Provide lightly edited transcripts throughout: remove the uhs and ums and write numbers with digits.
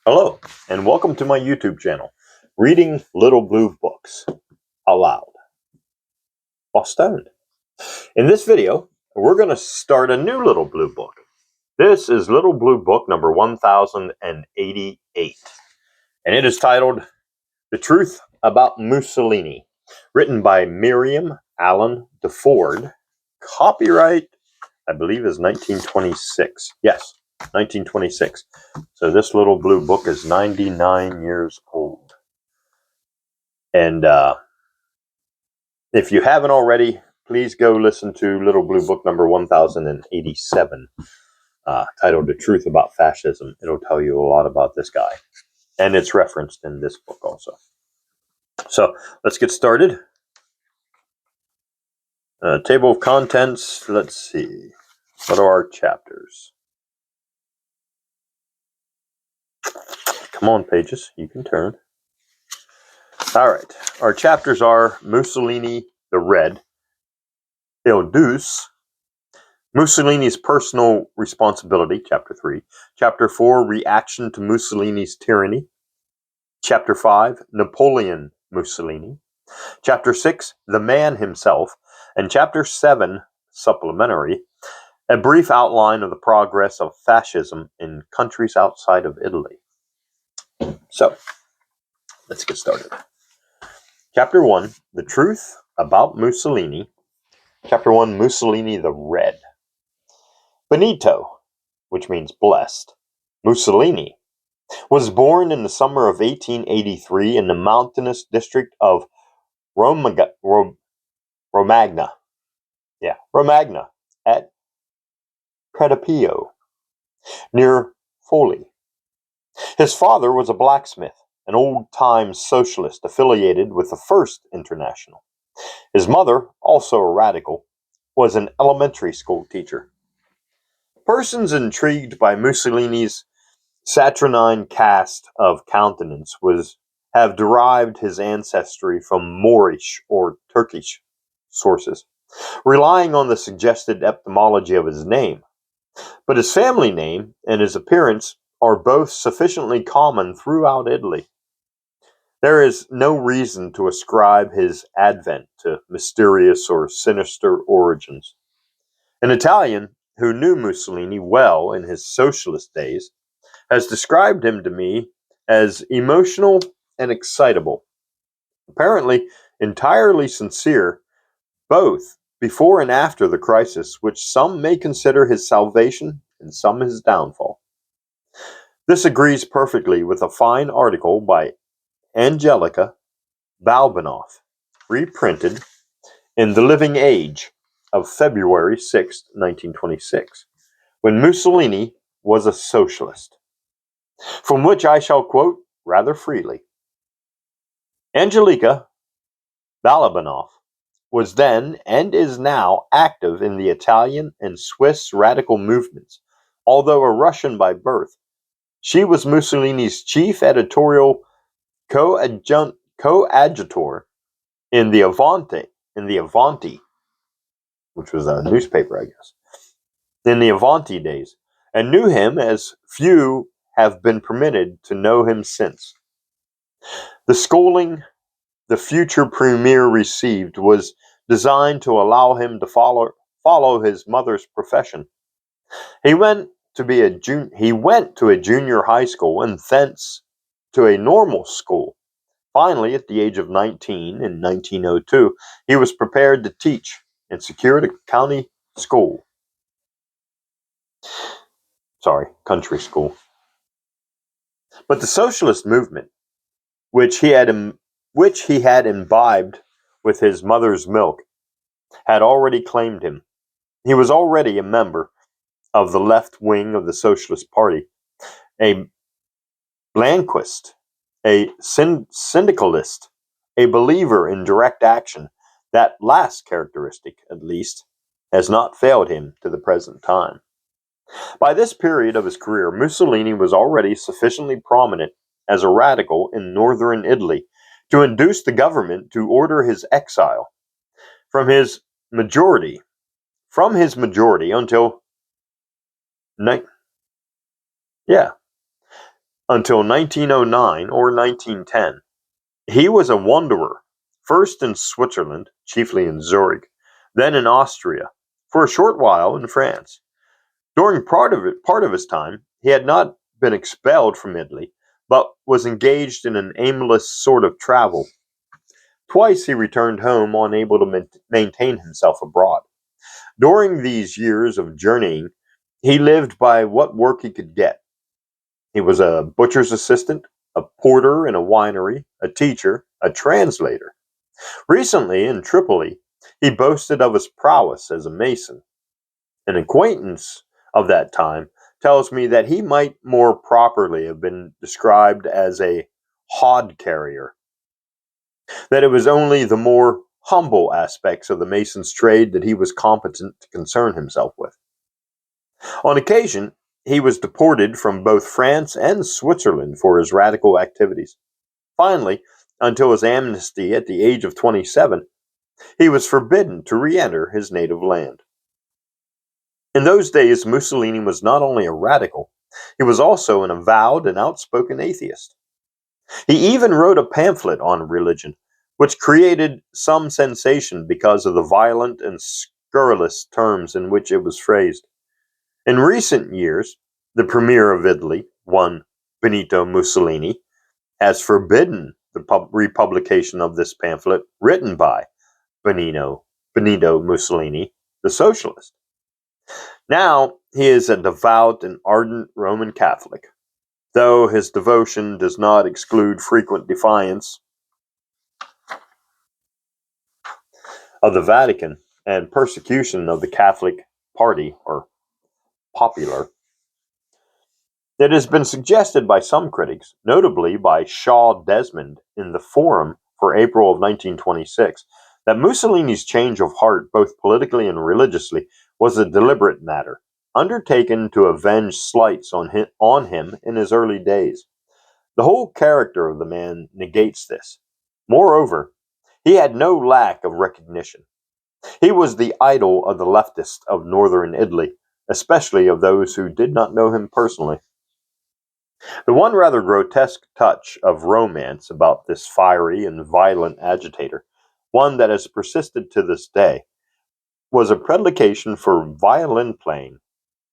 Hello, and welcome to my YouTube channel, Reading Little Blue Books Aloud while stoned. In this video, we're going to start a new Little Blue Book. This is Little Blue Book number 1088, and it is titled The Truth About Mussolini, written by Miriam Allen DeFord. Copyright, I believe, is 1926. Yes, 1926. So this Little Blue Book is 99 years old. And if you haven't already, please go listen to Little Blue Book number 1087, titled The Truth About Fascism. It'll tell you a lot about this guy. And it's referenced in this book also. So let's get started. Table of contents. Let's see. What are our chapters? Come on, pages. You can turn. All right. Our chapters are Mussolini the Red, Il Duce, Mussolini's Personal Responsibility, Chapter 3. Chapter 4, Reaction to Mussolini's Tyranny. Chapter 5, Napoleon Mussolini. Chapter 6, The Man Himself. And Chapter 7, Supplementary, a brief outline of the progress of fascism in countries outside of Italy. So, let's get started. Chapter 1, The Truth About Mussolini. Chapter 1, Mussolini the Red. Benito, which means blessed, Mussolini, was born in the summer of 1883 in the mountainous district of Romagna at Predapio, near Foli. His father was a blacksmith, an old-time socialist affiliated with the First International. His mother, also a radical, was an elementary school teacher. Persons intrigued by Mussolini's saturnine cast of countenance have derived his ancestry from Moorish or Turkish sources, relying on the suggested etymology of his name. But his family name and his appearance are both sufficiently common throughout Italy. There is no reason to ascribe his advent to mysterious or sinister origins. An Italian who knew Mussolini well in his socialist days has described him to me as emotional and excitable, apparently entirely sincere, both before and after the crisis, which some may consider his salvation and some his downfall. This agrees perfectly with a fine article by Angelica Balbinoff, reprinted in The Living Age of February 6, 1926, when Mussolini was a socialist, from which I shall quote rather freely. Angelica Balabanoff was then and is now active in the Italian and Swiss radical movements. Although a Russian by birth, she was Mussolini's chief editorial coadjutor in the Avanti, which was a newspaper, I guess, in the Avanti days, and knew him as few have been permitted to know him since. The schooling the future premier received was designed to allow him to follow his mother's profession. He went to a junior high school and thence to a normal school. Finally, at the age of 19 in 1902, he was prepared to teach and secured a country school. But the socialist movement, which he had imbibed with his mother's milk, had already claimed him. He was already a member of the left wing of the Socialist Party, a Blanquist, a syndicalist, a believer in direct action. That last characteristic, at least, has not failed him to the present time. By this period of his career, Mussolini was already sufficiently prominent as a radical in northern Italy to induce the government to order his exile from his majority until until 1909 or 1910. He was a wanderer, first in Switzerland, chiefly in Zurich, then in Austria, for a short while in France. During part of his time, he had not been expelled from Italy, but was engaged in an aimless sort of travel. Twice he returned home, unable to maintain himself abroad. During these years of journeying, he lived by what work he could get. He was a butcher's assistant, a porter in a winery, a teacher, a translator. Recently, in Tripoli, he boasted of his prowess as a mason. An acquaintance of that time tells me that he might more properly have been described as a hod carrier, that it was only the more humble aspects of the mason's trade that he was competent to concern himself with. On occasion, he was deported from both France and Switzerland for his radical activities. Finally, until his amnesty at the age of 27, he was forbidden to re enter his native land. In those days, Mussolini was not only a radical, he was also an avowed and outspoken atheist. He even wrote a pamphlet on religion, which created some sensation because of the violent and scurrilous terms in which it was phrased. In recent years, the Premier of Italy, one Benito Mussolini, has forbidden the republication of this pamphlet written by Benito Mussolini, the socialist. Now he is a devout and ardent Roman Catholic, though his devotion does not exclude frequent defiance of the Vatican and persecution of the Catholic Party, or Popular. It has been suggested by some critics, notably by Shaw Desmond in the Forum for April of 1926, that Mussolini's change of heart, both politically and religiously, was a deliberate matter, undertaken to avenge slights on him in his early days. The whole character of the man negates this. Moreover, he had no lack of recognition. He was the idol of the leftists of northern Italy, especially of those who did not know him personally. The one rather grotesque touch of romance about this fiery and violent agitator, one that has persisted to this day, was a predilection for violin playing.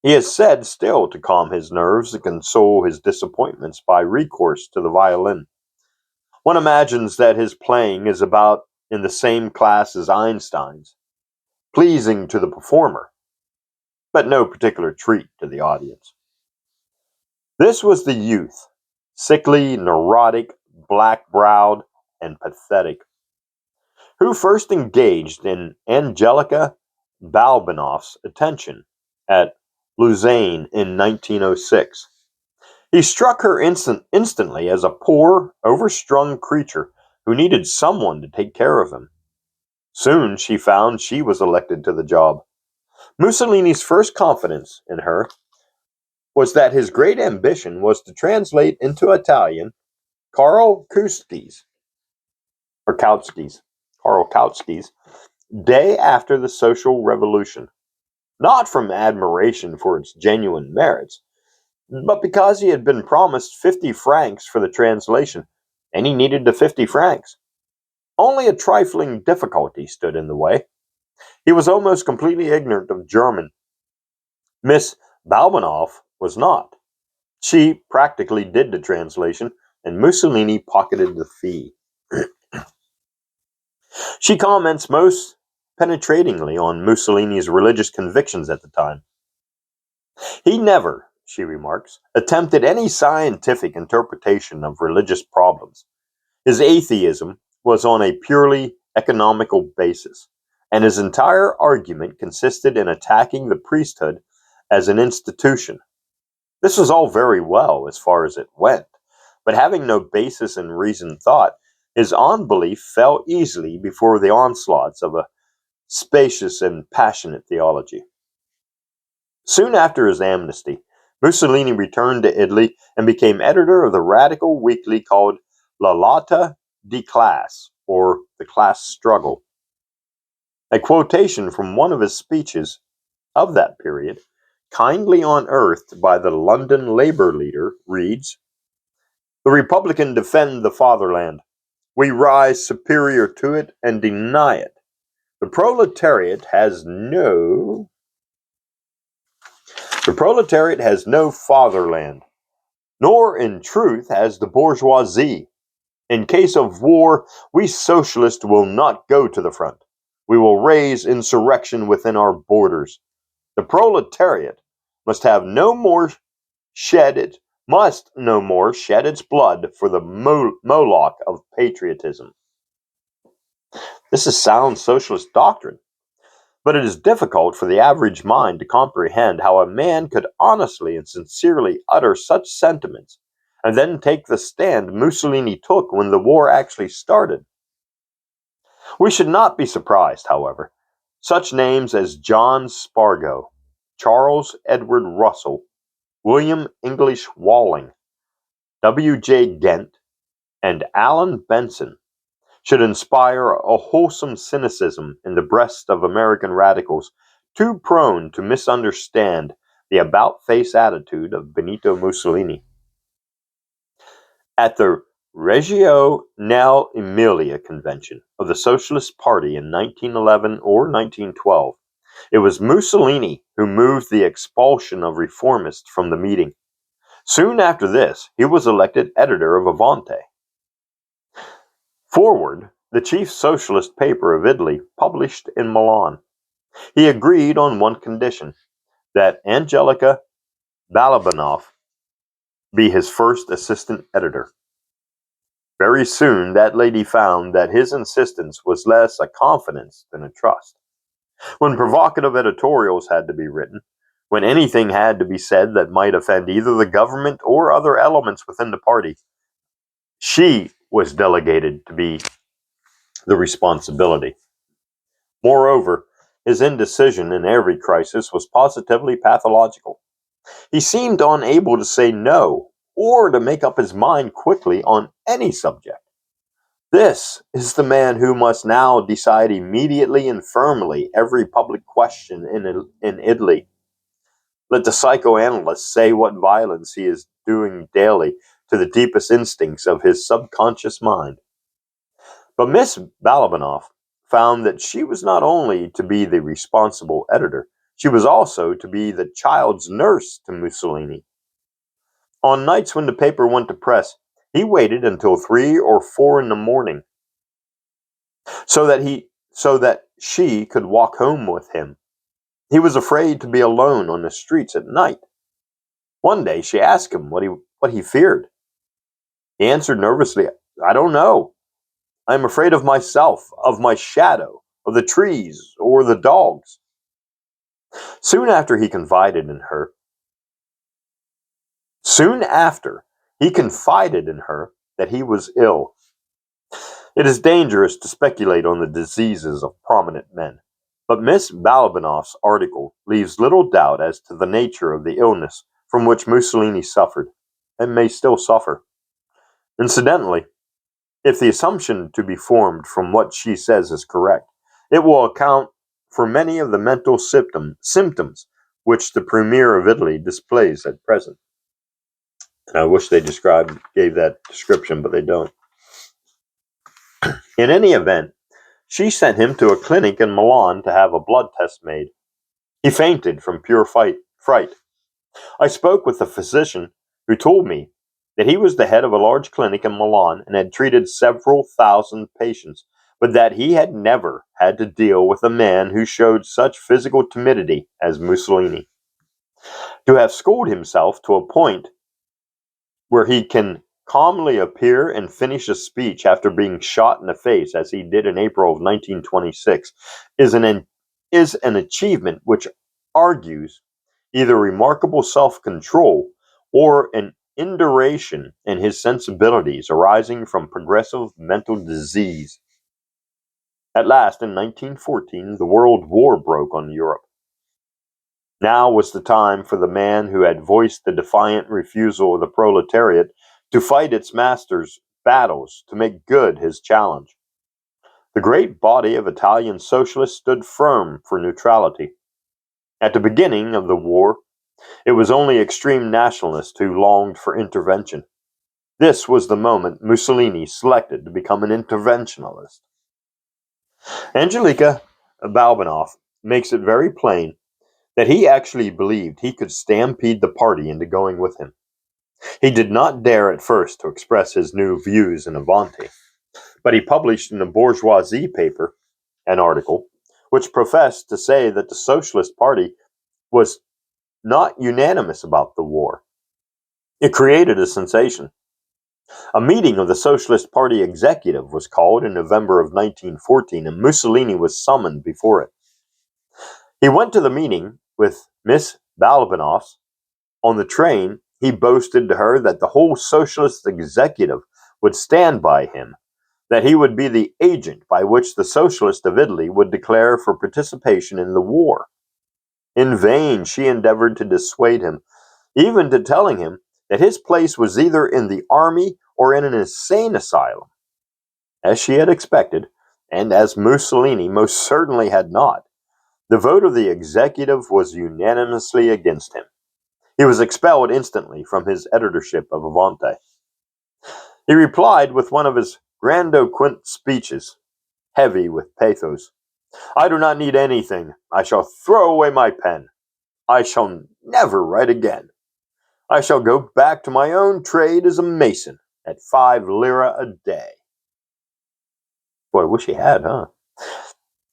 He is said still to calm his nerves and console his disappointments by recourse to the violin. One imagines that his playing is about in the same class as Einstein's, pleasing to the performer, but no particular treat to the audience. This was the youth, sickly, neurotic, black-browed, and pathetic, who first engaged in Angelica Balbinoff's attention at Lausanne in 1906. He struck her instantly as a poor, overstrung creature who needed someone to take care of him. Soon she found she was elected to the job. Mussolini's first confidence in her was that his great ambition was to translate into Italian Karl Karl Kautsky's Day After the Social Revolution, not from admiration for its genuine merits, but because he had been promised 50 francs for the translation, and he needed the 50 francs. Only a trifling difficulty stood in the way. He was almost completely ignorant of German. Miss Balbinoff was not. She practically did the translation, and Mussolini pocketed the fee. She comments most penetratingly on Mussolini's religious convictions at the time. He never, she remarks, attempted any scientific interpretation of religious problems. His atheism was on a purely economical basis, and his entire argument consisted in attacking the priesthood as an institution. This was all very well as far as it went, but having no basis in reasoned thought, his unbelief fell easily before the onslaughts of a spacious and passionate theology. Soon after his amnesty, Mussolini returned to Italy and became editor of the radical weekly called La Lotta di Classe, or The Class Struggle. A quotation from one of his speeches of that period, kindly unearthed by the London Labour leader, reads, The Republican defend the fatherland. We rise superior to it and deny it. The proletariat has no fatherland, nor in truth has the bourgeoisie. In case of war, we socialists will not go to the front. We will raise insurrection within our borders. The proletariat must have no more shed it must no more shed its blood for the Moloch of patriotism. This is sound socialist doctrine, but it is difficult for the average mind to comprehend how a man could honestly and sincerely utter such sentiments and then take the stand Mussolini took when the war actually started. We should not be surprised, however. Such names as John Spargo, Charles Edward Russell, William English Walling, W.J. Gent, and Alan Benson should inspire a wholesome cynicism in the breasts of American radicals too prone to misunderstand the about-face attitude of Benito Mussolini. At the Reggio nell'Emilia convention of the Socialist Party in 1911 or 1912, it was Mussolini who moved the expulsion of reformists from the meeting. Soon after this, he was elected editor of Avanti. Forward, the chief socialist paper of Italy, published in Milan. He agreed on one condition, that Angelica Balabanov be his first assistant editor. Very soon that lady found that his insistence was less a confidence than a trust. When provocative editorials had to be written, when anything had to be said that might offend either the government or other elements within the party, she was delegated to be the responsibility. Moreover, his indecision in every crisis was positively pathological. He seemed unable to say no or to make up his mind quickly on any subject. This is the man who must now decide immediately and firmly every public question in Italy. Let the psychoanalyst say what violence he is doing daily to the deepest instincts of his subconscious mind. But Miss Balabanov found that she was not only to be the responsible editor, she was also to be the child's nurse to Mussolini. On nights when the paper went to press, he waited until 3 or 4 in the morning so that she could walk home with him. He was afraid to be alone on the streets at night. One day she asked him what he feared. He answered nervously, "I don't know. I am afraid of myself, of my shadow, of the trees, or the dogs." Soon after he confided in her that he was ill. It is dangerous to speculate on the diseases of prominent men, but Miss Balabanov's article leaves little doubt as to the nature of the illness from which Mussolini suffered, and may still suffer. Incidentally, if the assumption to be formed from what she says is correct, it will account for many of the mental symptoms which the Premier of Italy displays at present. And I wish they gave that description, but they don't. In any event, she sent him to a clinic in Milan to have a blood test made. He fainted from pure fright. I spoke with a physician who told me that he was the head of a large clinic in Milan and had treated several thousand patients, but that he had never had to deal with a man who showed such physical timidity as Mussolini. To have schooled himself to a point where he can calmly appear and finish a speech after being shot in the face, as he did in April of 1926, is an achievement which argues either remarkable self-control or an induration in his sensibilities arising from progressive mental disease. At last, in 1914, the World War broke on Europe. Now was the time for the man who had voiced the defiant refusal of the proletariat to fight its masters' battles to make good his challenge. The great body of Italian socialists stood firm for neutrality. At the beginning of the war, it was only extreme nationalists who longed for intervention. This was the moment Mussolini selected to become an interventionalist. Angelika Balbinoff makes it very plain that he actually believed he could stampede the party into going with him. He did not dare at first to express his new views in Avanti, but he published in a bourgeoisie paper an article which professed to say that the Socialist Party was not unanimous about the war. It created a sensation. A meeting of the Socialist Party executive was called in November of 1914, and Mussolini was summoned before it. He went to the meeting with Miss Balbinoff. On the train, he boasted to her that the whole Socialist executive would stand by him, that he would be the agent by which the Socialists of Italy would declare for participation in the war. In vain she endeavored to dissuade him, even to telling him that his place was either in the army or in an insane asylum. As she had expected, and as Mussolini most certainly had not, the vote of the executive was unanimously against him. He was expelled instantly from his editorship of Avanti. He replied with one of his grandiloquent speeches, heavy with pathos. I do not need anything. I shall throw away my pen. I shall never write again. I shall go back to my own trade as a mason at 5 lire a day. Boy, I wish he had, huh?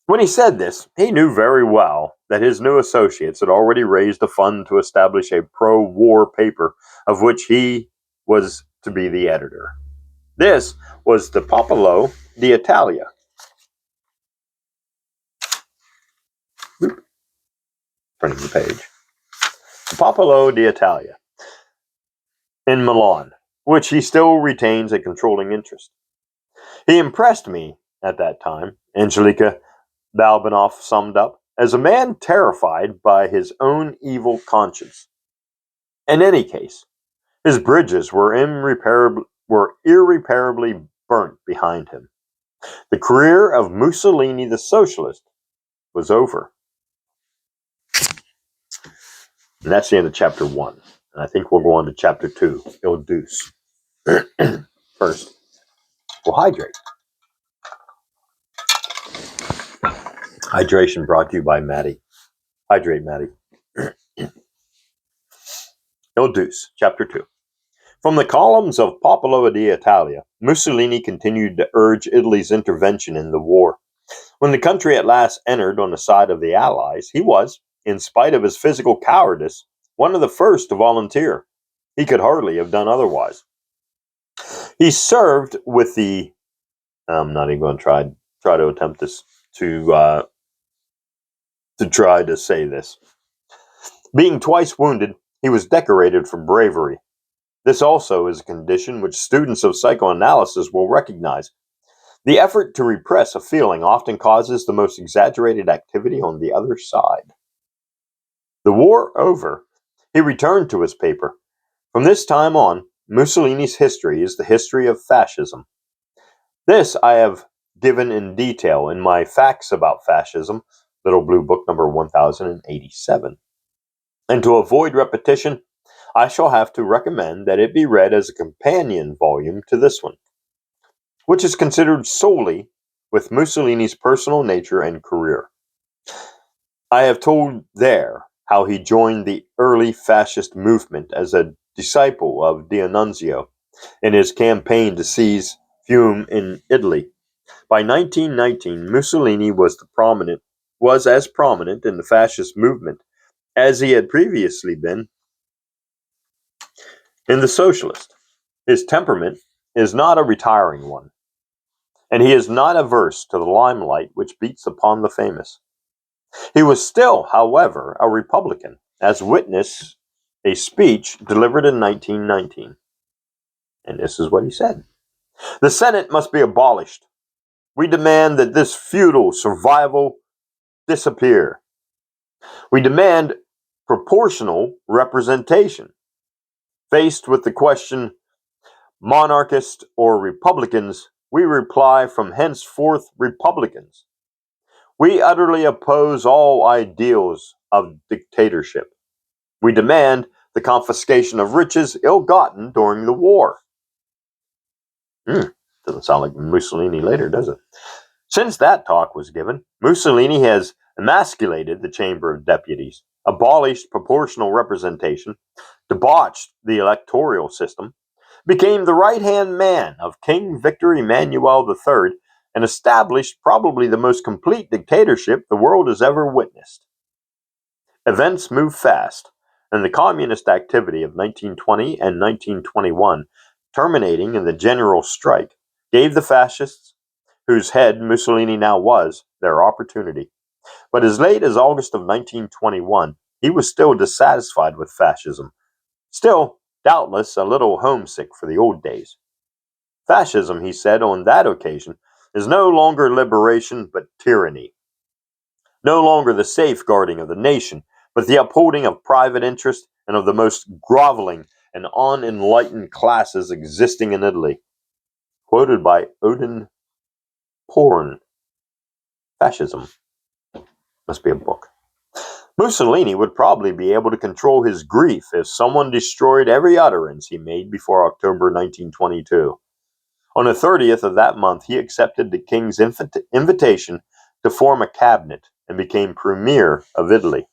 When he said this, he knew very well that his new associates had already raised a fund to establish a pro-war paper of which he was to be the editor. This was the Popolo d'Italia. Turning the page. The Popolo d'Italia in Milan, which he still retains a controlling interest. He impressed me at that time, Angelika Balbinoff summed up, as a man terrified by his own evil conscience. In any case, his bridges were irreparably burnt behind him. The career of Mussolini the Socialist was over. And that's the end of chapter 1. And I think we'll go on to chapter 2, Il Deuce. First, we'll hydrate. Hydration brought to you by Maddie. Hydrate, Maddie. Il Deuce, chapter 2. From the columns of Popolo d'Italia, Mussolini continued to urge Italy's intervention in the war. When the country at last entered on the side of the Allies, he was, in spite of his physical cowardice, one of the first to volunteer. He could hardly have done otherwise. He served with the... I'm not even going to try to attempt this to try to say this. Being twice wounded, he was decorated for bravery. This also is a condition which students of psychoanalysis will recognize. The effort to repress a feeling often causes the most exaggerated activity on the other side. The war over, he returned to his paper. From this time on, Mussolini's history is the history of fascism. This I have given in detail in my Facts About Fascism, Little Blue Book number 1087. And to avoid repetition, I shall have to recommend that it be read as a companion volume to this one, which is considered solely with Mussolini's personal nature and career. I have told there how he joined the early fascist movement as a disciple of D'Annunzio in his campaign to seize Fiume in Italy. By 1919, Mussolini was as prominent in the fascist movement as he had previously been in the socialist. His temperament is not a retiring one, and he is not averse to the limelight which beats upon the famous. He was still, however, a Republican, as witness a speech delivered in 1919. And this is what he said. The Senate must be abolished. We demand that this feudal survival disappear. We demand proportional representation. Faced with the question, monarchist or Republicans, we reply from henceforth Republicans. We utterly oppose all ideals of dictatorship. We demand the confiscation of riches ill-gotten during the war. Doesn't sound like Mussolini later, does it? Since that talk was given, Mussolini has emasculated the Chamber of Deputies, abolished proportional representation, debauched the electoral system, became the right-hand man of King Victor Emmanuel III, and established probably the most complete dictatorship the world has ever witnessed. Events moved fast, and the communist activity of 1920 and 1921, terminating in the general strike, gave the fascists, whose head Mussolini now was, their opportunity. But as late as August of 1921, he was still dissatisfied with fascism, still, doubtless, a little homesick for the old days. Fascism, he said on that occasion, is no longer liberation but tyranny, no longer the safeguarding of the nation, but the upholding of private interest and of the most groveling and unenlightened classes existing in Italy. Quoted by Odin Porn. Fascism must be a book. Mussolini would probably be able to control his grief if someone destroyed every utterance he made before October 1922. On the 30th of that month, he accepted the king's invitation to form a cabinet and became premier of Italy.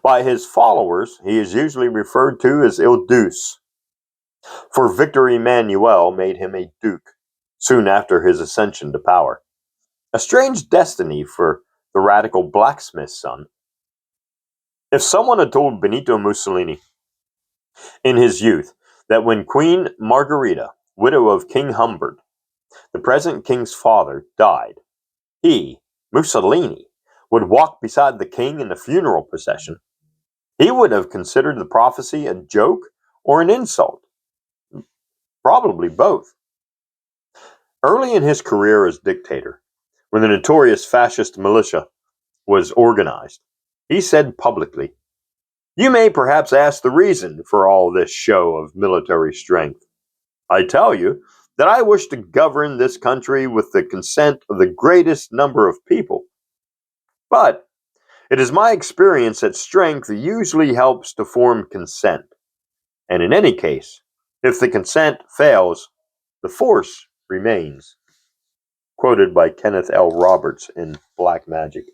By his followers, he is usually referred to as Il Duce, for Victor Emmanuel made him a duke soon after his ascension to power. A strange destiny for the radical blacksmith's son. If someone had told Benito Mussolini in his youth that when Queen Margherita, widow of King Humbert, the present king's father, died, he, Mussolini, would walk beside the king in the funeral procession, he would have considered the prophecy a joke or an insult. Probably both. Early in his career as dictator, when the notorious fascist militia was organized, he said publicly, "You may perhaps ask the reason for all this show of military strength. I tell you that I wish to govern this country with the consent of the greatest number of people. But it is my experience that strength usually helps to form consent. And in any case, if the consent fails, the force remains." Quoted by Kenneth L. Roberts in Black Magic.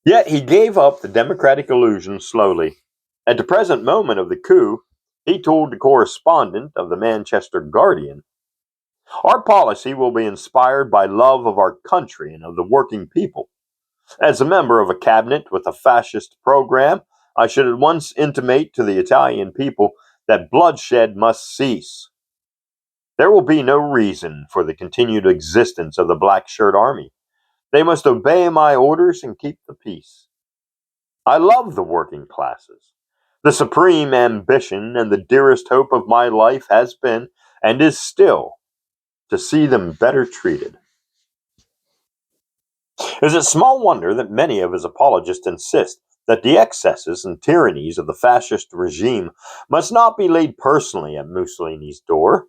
Yet he gave up the democratic illusion slowly. At the present moment of the coup, he told the correspondent of the Manchester Guardian, "Our policy will be inspired by love of our country and of the working people. As a member of a cabinet with a fascist program, I should at once intimate to the Italian people that bloodshed must cease. There will be no reason for the continued existence of the Black Shirt Army. They must obey my orders and keep the peace. I love the working classes. The supreme ambition and the dearest hope of my life has been, and is still, to see them better treated." Is it small wonder that many of his apologists insist that the excesses and tyrannies of the fascist regime must not be laid personally at Mussolini's door?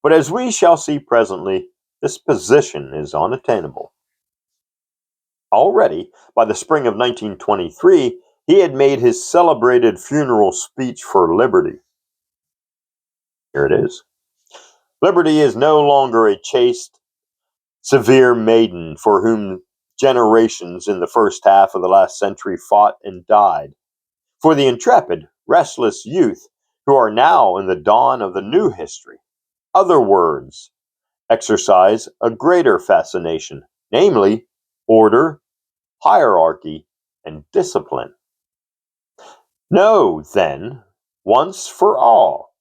But as we shall see presently, this position is unattainable. Already, by the spring of 1923, he had made his celebrated funeral speech for liberty. Here it is. "Liberty is no longer a chaste, severe maiden for whom generations in the first half of the last century fought and died. For the intrepid, restless youth who are now in the dawn of the new history, other words exercise a greater fascination, namely, order, hierarchy, and discipline. Know, then, once for all,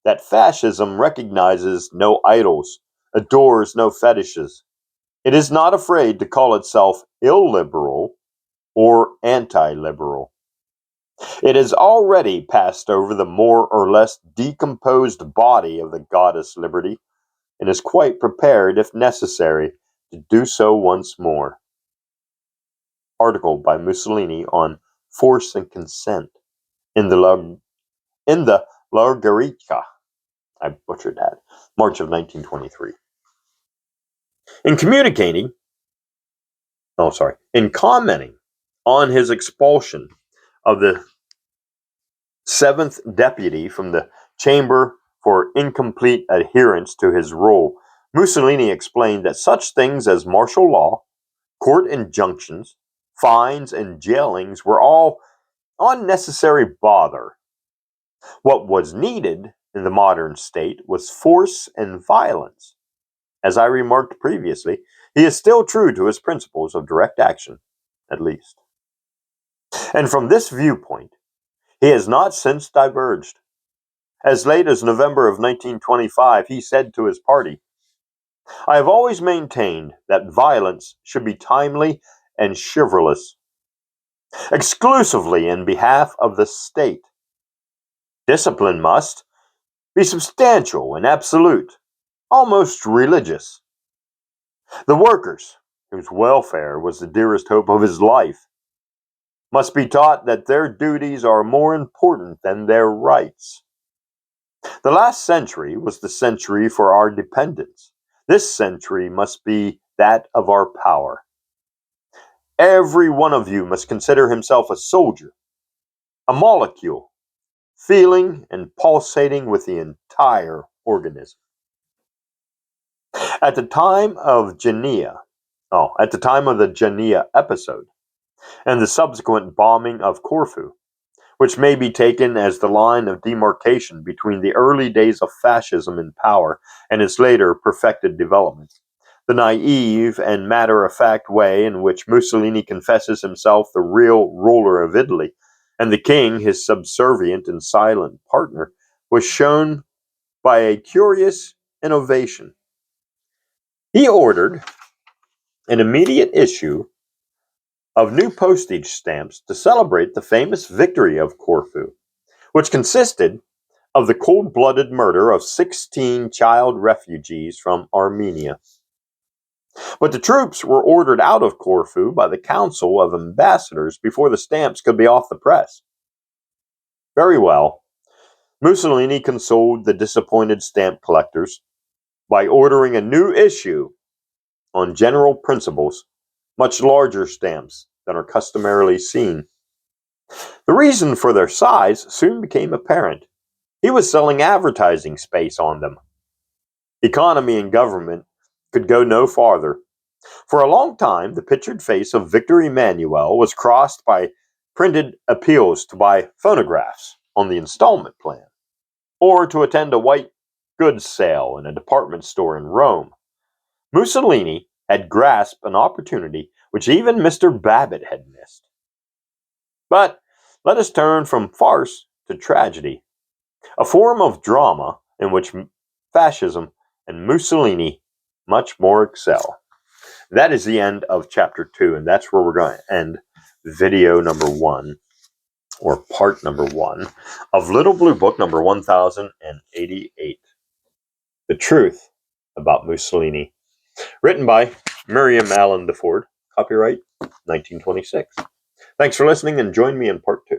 that fascism recognizes no idols, adores no fetishes. It is not afraid to call itself illiberal or anti-liberal. It has already passed over the more or less decomposed body of the goddess Liberty, and is quite prepared, if necessary, to do so once more." Article by Mussolini on Force and Consent in the Largarica. I butchered that. March of 1923. In commenting on his expulsion of the seventh deputy from the chamber for incomplete adherence to his role, Mussolini explained that such things as martial law, court injunctions, fines, and jailings were all unnecessary bother. What was needed in the modern state was force and violence. As I remarked previously, he is still true to his principles of direct action, at least. And from this viewpoint, he has not since diverged. As late as November of 1925, he said to his party, "I have always maintained that violence should be timely and chivalrous, exclusively in behalf of the state. Discipline must be substantial and absolute, almost religious. The workers, whose welfare was the dearest hope of his life, must be taught that their duties are more important than their rights. The last century was the century for our dependence. This century must be that of our power. Every one of you must consider himself a soldier, a molecule, feeling and pulsating with the entire organism." At the time of the Genia episode, and the subsequent bombing of Corfu, which may be taken as the line of demarcation between the early days of fascism in power and its later perfected development, the naive and matter-of-fact way in which Mussolini confesses himself the real ruler of Italy, and the king his subservient and silent partner, was shown by a curious innovation. He ordered an immediate issue of new postage stamps to celebrate the famous victory of Corfu, which consisted of the cold-blooded murder of 16 child refugees from Armenia. But the troops were ordered out of Corfu by the Council of Ambassadors before the stamps could be off the press. Very well, Mussolini consoled the disappointed stamp collectors by ordering a new issue on general principles, much larger stamps than are customarily seen. The reason for their size soon became apparent. He was selling advertising space on them. Economy and government could go no farther. For a long time, the pictured face of Victor Emmanuel was crossed by printed appeals to buy phonographs on the installment plan, or to attend a white goods sale in a department store in Rome. Mussolini had grasped an opportunity which even Mr. Babbitt had missed. But let us turn from farce to tragedy, a form of drama in which fascism and Mussolini much more excel. That is the end of chapter 2, and that's where we're going to end video number 1, or part number 1, of Little Blue Book number 1088. The Truth About Mussolini. Written by Miriam Allen DeFord. Copyright 1926. Thanks for listening, and join me in part 2.